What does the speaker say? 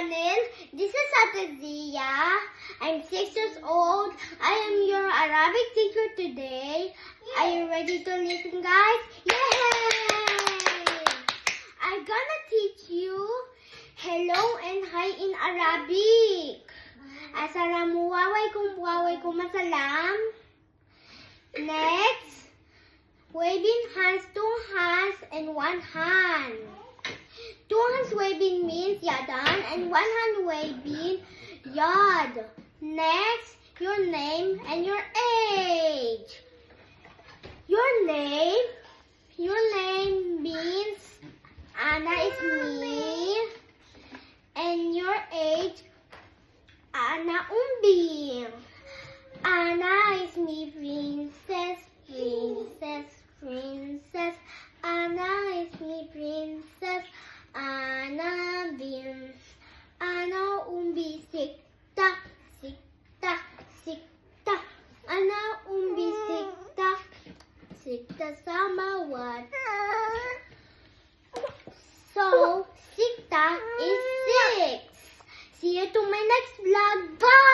channel. This is Atazia. I'm 6 years old. I am your Arabic teacher today. Are you ready to listen, guys? Yay! I'm gonna teach you hello and hi in Arabic. Assalamu alaikum assalam. Next, waving hands, 2 hands and 1 hand. 2 hands waving means yadan and 1 hand waving yad. Next, your name and your age. Your name means Anna is me, and your age Anna Umbi. Anna is me, princess. Anna is me, princess. Anna Vince. Anna Umbi Sikta. Anna Umbi Sikta Samawat. So, Sikta is 6. See you to my next vlog. Bye!